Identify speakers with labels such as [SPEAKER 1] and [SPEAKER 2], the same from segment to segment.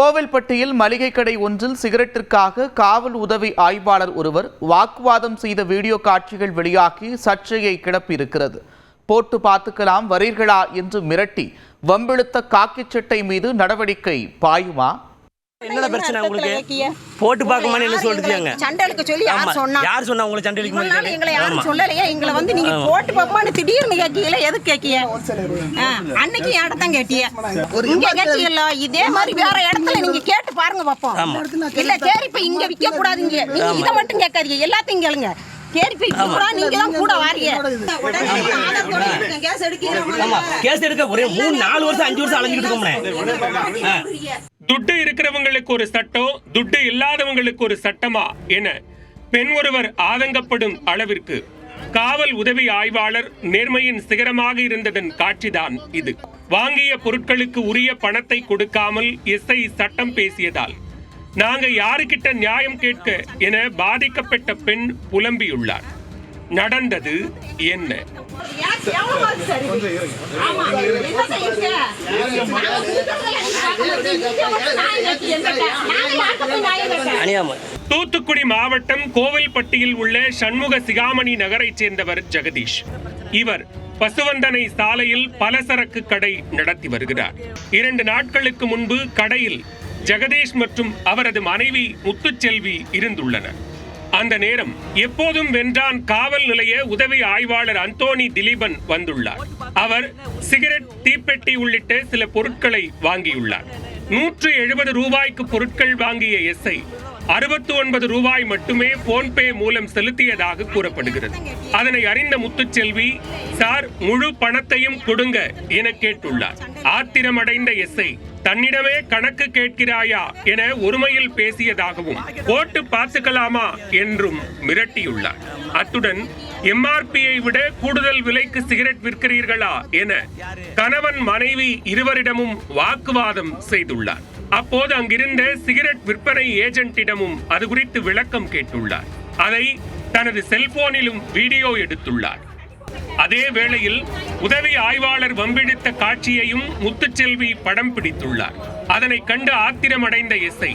[SPEAKER 1] கோவில்பட்டியில் மளிகை கடை ஒன்றில் சிகரெட்டிற்காக காவல் உதவி ஆய்வாளர் ஒருவர் வாக்குவாதம் செய்த வீடியோ காட்சிகள் வெளியாகி சர்ச்சையை கிளப்பியிருக்கிறது. போட்டு பார்த்துக்கலாம் வரீர்களா என்று மிரட்டி வம்பிழுத்த காக்கி சட்டை மீது நடவடிக்கை பாயுமா?
[SPEAKER 2] என்னடா பிரச்சனை உங்களுக்கு? போட்டு பார்க்கமான்னு என்ன சொல்றீங்க?
[SPEAKER 3] சண்டலுக்கு சொல்லி யார் சொன்னா?
[SPEAKER 2] யார் சொன்னா உங்களுக்கு சண்டலுக்கு மாதிரி?
[SPEAKER 3] எங்களை யாரும் சொல்லலையே. எங்களை வந்து நீங்க போட்டு பார்க்கமான்னு திடீர்னு கேக்கீங்களா? எதுக்கு கேக்கீங்க? அன்னைக்கு யார்ட்ட தான் கேட்டீங்க? இங்க கேக்கீங்களா? இதே மாதிரி வேற இடத்துல நீங்க கேட்டு பாருங்க பாப்போம். இல்ல சரி இப்ப இங்க விக்க கூடாதுங்க. நீங்க இத மட்டும் கேட்காதீங்க, எல்லாத்தையும் கேளுங்க.
[SPEAKER 2] கேஸ் எடுக்க ஒரே 3-4 வருஷம் 5 வருஷம் அலைஞ்சிட்டு இருக்கோம்.
[SPEAKER 4] துட்டு இருக்கிறவங்களுக்கு ஒரு சட்டம், துட்டு இல்லாதவங்களுக்கு ஒரு சட்டமா என பெண் ஒருவர் ஆதங்கப்படும் அளவிற்கு காவல் உதவி ஆய்வாளர் நேர்மையின் சிகரமாக இருந்ததன் காட்சிதான் இது. வாங்கிய பொருட்களுக்கு உரிய பணத்தை கொடுக்காமல் எஸ்ஐ சட்டம் பேசியதால் நாங்க யாருக்கிட்ட நியாயம் கேட்க என பாதிக்கப்பட்ட பெண் புலம்பியுள்ளார். நடந்தது என்ன? தூத்துக்குடி மாவட்டம் கோவில்பட்டியில் உள்ள சண்முக சிகாமணி நகரைச் சேர்ந்தவர் ஜெகதீஷ். இவர் பசுவந்தனை சாலையில் பலசரக்கு கடை நடத்தி வருகிறார். 2 நாட்களுக்கு முன்பு கடையில் ஜெகதீஷ் மற்றும் அவரது மனைவி முத்துச்செல்வி இருந்துள்ளனர். அந்த நேரம் எப்போதும் வென்றான் காவல் நிலைய உதவி ஆய்வாளர் அந்தோணி திலீபன் வந்துள்ளார். அவர் சிகரெட், தீப்பெட்டி உள்ளிட்ட சில பொருட்களை வாங்கியுள்ளார். 170 ரூபாய்க்கு பொருட்கள் வாங்கிய எஸ்ஐ 69 ரூபாய் மட்டுமே போன்பே மூலம் செலுத்தியதாக கூறப்படுகிறது. அதனை அறிந்த முத்துச்செல்வி, சார் முழு பணத்தையும் கொடுங்க என கேட்டுள்ளார். ஆத்திரமடைந்த எஸ்ஐ, தன்னிடமே கணக்கு கேட்கிறாயா என ஒருமையில் பேசியதாகவும் போட்டு பார்த்துக்கலாமா என்றும் மிரட்டியுள்ளார். அத்துடன் எம்ஆர்பியை விட கூடுதல் விலைக்கு சிகரெட் விற்கிறீர்களா என கணவன் மனைவி இருவரிடமும் வாக்குவாதம் செய்துள்ளார். அப்போது அங்கிருந்த சிகரெட் விற்பனை ஏஜென்ட்டிடமும் அது குறித்து விளக்கம் கேட்டுள்ளார். அதை தனது செல்போனிலும் வீடியோ எடுத்துள்ளார். அதே வேளையில் உதவி ஆய்வாளர் வம்பிழுத்த காட்சியையும் முத்துச்செல்வி படம் பிடித்துள்ளார். அதனை கண்டு ஆத்திரமடைந்த எஸ்ஐ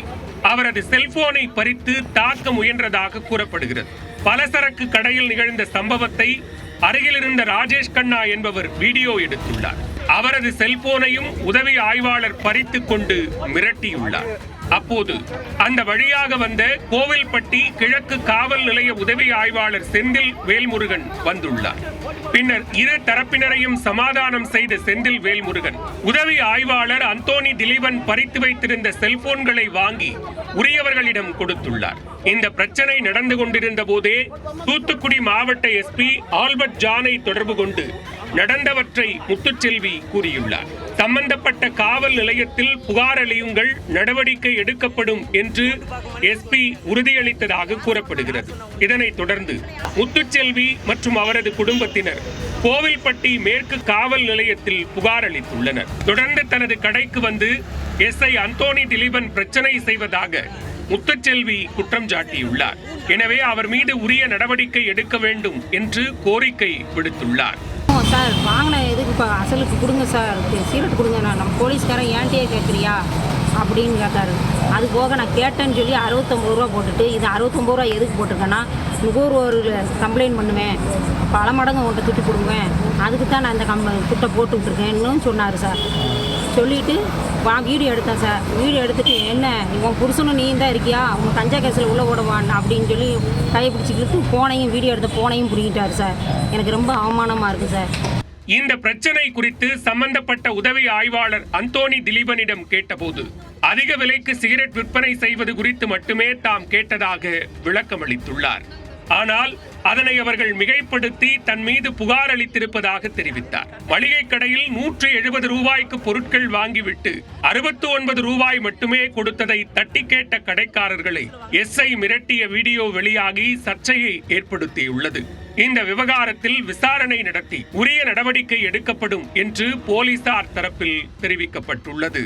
[SPEAKER 4] அவரது செல்போனை பறித்து தாக்க முயன்றதாக கூறப்படுகிறது. பலசரக்கு கடையில் நிகழ்ந்த சம்பவத்தை அருகில் இருந்த ராஜேஷ் கண்ணா என்பவர் வீடியோ எடுத்துள்ளார். அவரது செல்போனையும் உதவி ஆய்வாளர் பறித்து கொண்டு மிரட்டியுள்ளார். அப்போது அந்த வழியாக வந்த கோவில்பட்டி கிழக்கு காவல் நிலைய உதவி ஆய்வாளர் செந்தில் வேல்முருகன் வந்துள்ளார். பின்னர் இரு தரப்பினரையும் சமாதானம் செய்த செந்தில் வேல்முருகன் உதவி ஆய்வாளர் அந்தோணி திலீபன் பறித்து வைத்திருந்த செல்போன்களை வாங்கி உரியவர்களிடம் கொடுத்துள்ளார். இந்த பிரச்சனை நடந்து கொண்டிருந்த போதே தூத்துக்குடி மாவட்ட எஸ்பி ஆல்பர்ட் ஜானை தொடர்பு கொண்டு நடந்தவற்றை முத்துச்செல்வி கூறியுள்ளார். சம்பந்தப்பட்ட காவல் நிலையத்தில் புகார் அளியுங்கள், நடவடிக்கை எடுக்கப்படும் என்று எஸ்பி உறுதியளித்ததாக கூறப்படுகிறது. இதனைத் தொடர்ந்து முத்துச்செல்வி மற்றும் அவரது குடும்பத்தினர் கோவில்பட்டி மேற்கு காவல் நிலையத்தில் புகார் அளித்துள்ளனர். தொடர்ந்து தனது கடைக்கு வந்து எஸ்ஐ அந்தோணி திலீபன் பிரச்சனை செய்வதாக முத்துச்செல்வி குற்றம் சாட்டியுள்ளார். எனவே அவர் மீது உரிய நடவடிக்கை எடுக்க வேண்டும் என்று கோரிக்கை விடுத்துள்ளார்.
[SPEAKER 5] சார் வாங்கின எதுக்கு இப்போ அசலுக்கு கொடுங்க சார், சீரட் கொடுங்க, நான் நம்ம போலீஸ்காரன் ஏன்ட்டே கேட்குறியா அப்படின்னு கேட்டார். அது போக நான் கேட்டேன்னு சொல்லி 69 ரூபா போட்டுட்டு, இது 69 ரூபா எதுக்கு போட்டிருக்கேன்னா நுகர்வோரில் கம்ப்ளைண்ட் பண்ணுவேன், பல மடங்கு உங்கள்கிட்ட திட்டு கொடுங்குவேன், அதுக்கு தான் நான் இந்த திட்டை போட்டு விட்ருக்கேன்னு சொன்னார் சார். சொல்லிவிட்டு வீடியோ எடுத்தேன் சார். வீடியோ எடுத்துகிட்டு என்ன உன் புருஷனும் நீ தான் இருக்கியா, உங்க கஞ்சா கேஸில் உள்ளே ஓடுவான் அப்படின்னு சொல்லி கையை பிடிச்சிக்கிட்டு போனையும் வீடியோ எடுத்த போனையும் பிடிக்கிட்டார் சார். எனக்கு ரொம்ப அவமானமாக இருக்குது சார்.
[SPEAKER 4] இந்த பிரச்சனை குறித்து சம்பந்தப்பட்ட உதவி ஆய்வாளர் அந்தோணி திலீபனிடம் கேட்டபோது அதிக விலைக்கு சிகரெட் விற்பனை செய்வது குறித்து மட்டுமே தாம் கேட்டதாக விளக்கமளித்துள்ளார். ஆனால் அதனை அவர்கள் மிகைப்படுத்தி தன் மீது புகார் அளித்திருப்பதாக தெரிவித்தார். மளிகை கடையில் 170 ரூபாய்க்கு பொருட்கள் வாங்கிவிட்டு 69 ரூபாய் மட்டுமே கொடுத்ததை தட்டி கேட்ட கடைக்காரர்களை எஸ்ஐ மிரட்டிய வீடியோ வெளியாகி சர்ச்சையை ஏற்படுத்தியுள்ளது. இந்த விவகாரத்தில் விசாரணை நடத்தி உரிய நடவடிக்கை எடுக்கப்படும் என்று போலீசார் தரப்பில் தெரிவிக்கப்பட்டுள்ளது.